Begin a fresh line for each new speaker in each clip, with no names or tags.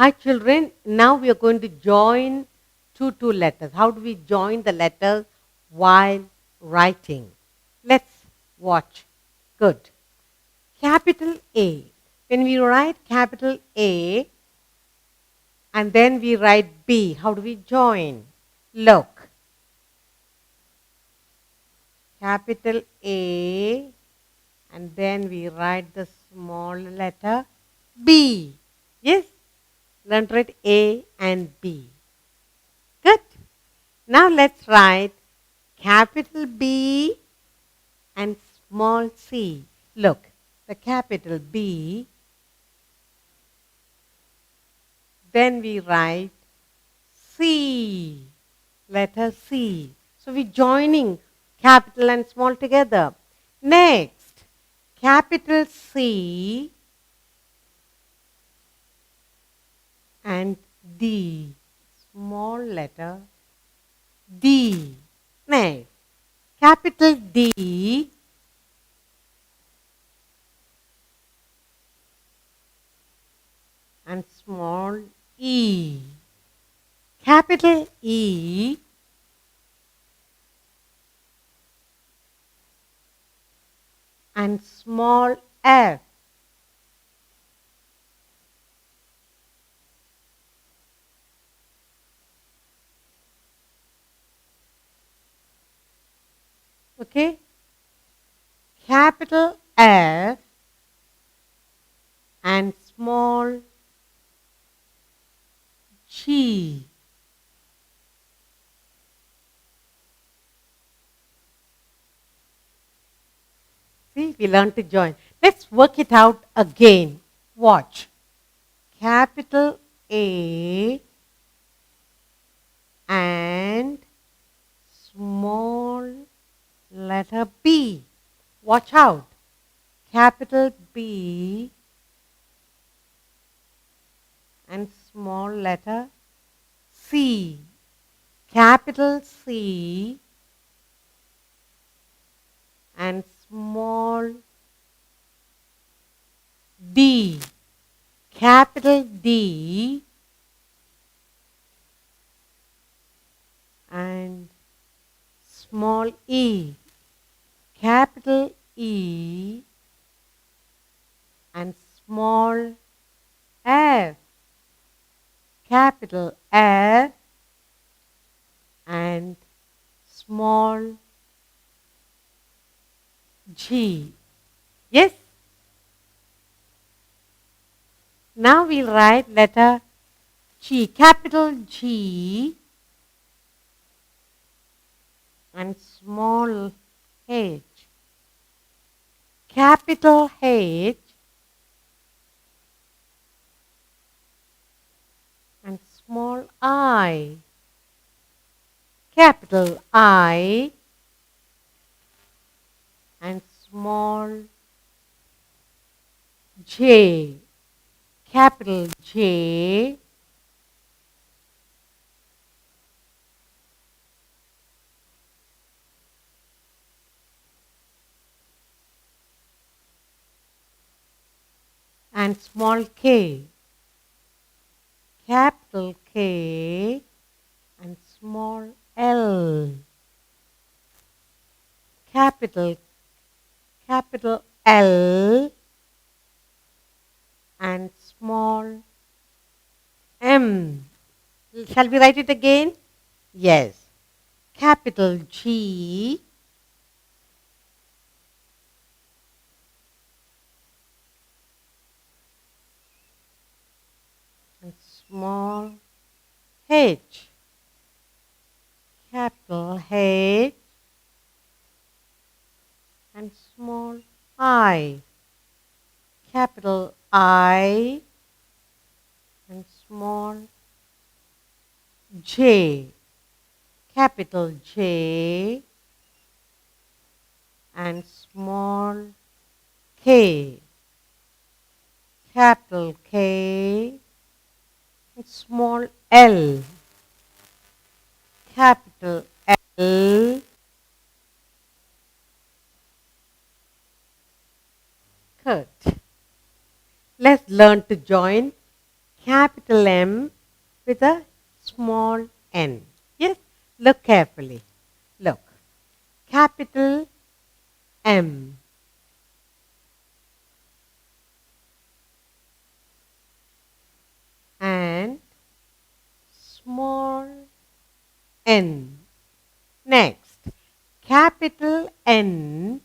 Hi children, now we are going to join two letters. How do we join the letters while writing? Let's watch. Good. Capital A. When we write capital A and then we write B, how do we join? Look. Capital A and then we write the small letter B. Yes? Learn to write A and B. Good. Now let's write capital B and small c. Look, the capital B, then we write C, letter C. So we're joining capital and small together. Next, capital C and D, small letter D. Next, capital D and small e. Capital E and small f. Okay? Capital F and small g. See, we learned to join. Let's work it out again. Watch. Capital A and small letter B. Watch out. Capital B and small letter C. Capital C and small D. Capital D and small e. Capital E and small f. Capital F and small g. Yes? Now we'll write letter G. Capital G and small h. Capital H and small I. Capital I and small j. Capital J and small k. Capital K and small l. Capital L and small m. Shall we write it again? Yes. Capital G and small h. Capital H and small I. Capital I and small j. Capital J and small k. Capital K and small l. Capital L. Good. Let's learn to join capital M with a small n. Yes, look carefully. Look, capital M and small n. Next, capital N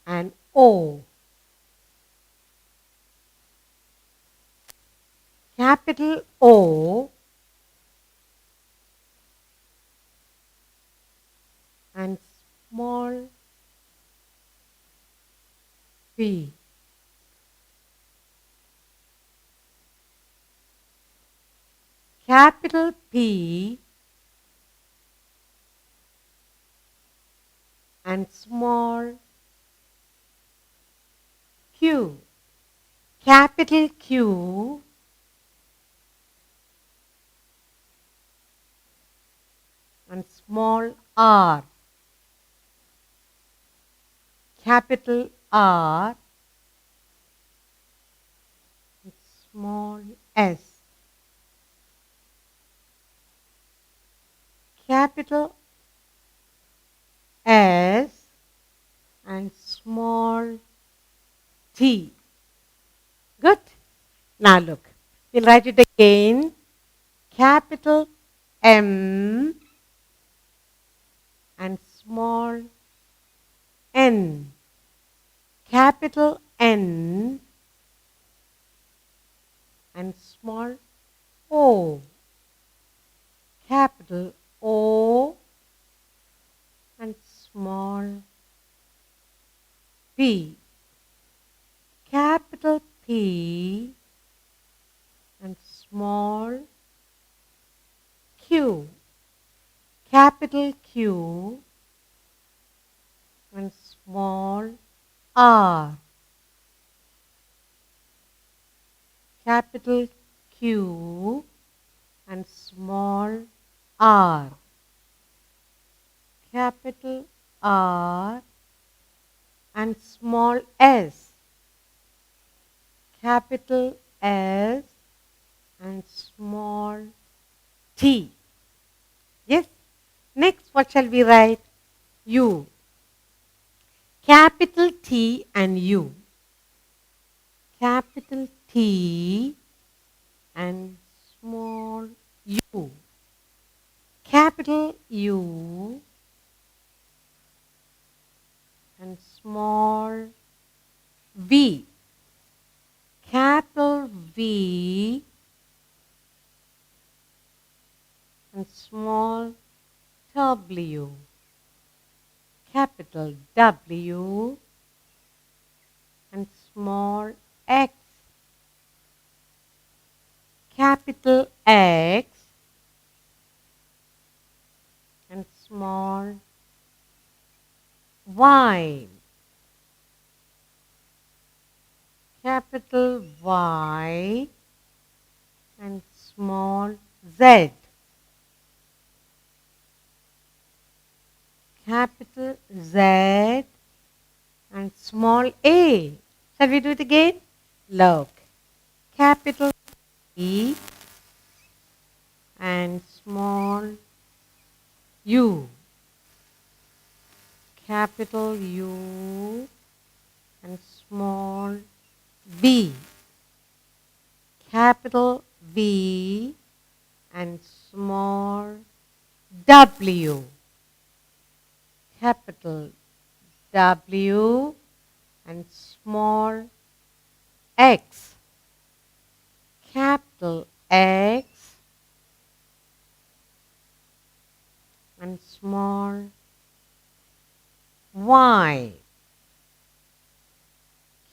and O. Capital O and small p. Capital P and small q. Capital Q and small r. Capital R and small s. Capital S and small t. Good. Now look, we'll write it again. Capital M and small n. Capital N and small o. Capital O and small p. Capital P and small q. Capital Q and small r. Capital Q and small r. Capital R and small s. Capital S and small t. Yes? Next, what shall we write? U. Capital T and U. Capital T and small u. Capital U and small v. Capital V and small w. Capital W and small x. Capital X and small y. Capital Y and small z. Capital Z and small a. Shall we do it again? Look. Capital E and small u. Capital U and small b. Capital V and small w. Capital W and small x. Capital X and small y.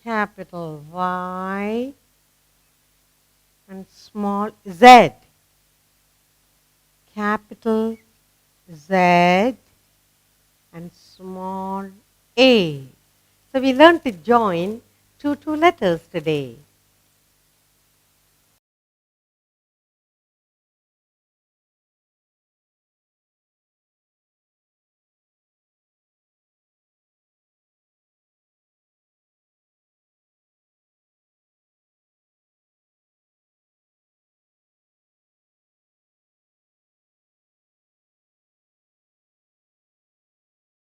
Capital Y and small z. Capital Z and small a. So we learned to join two letters today.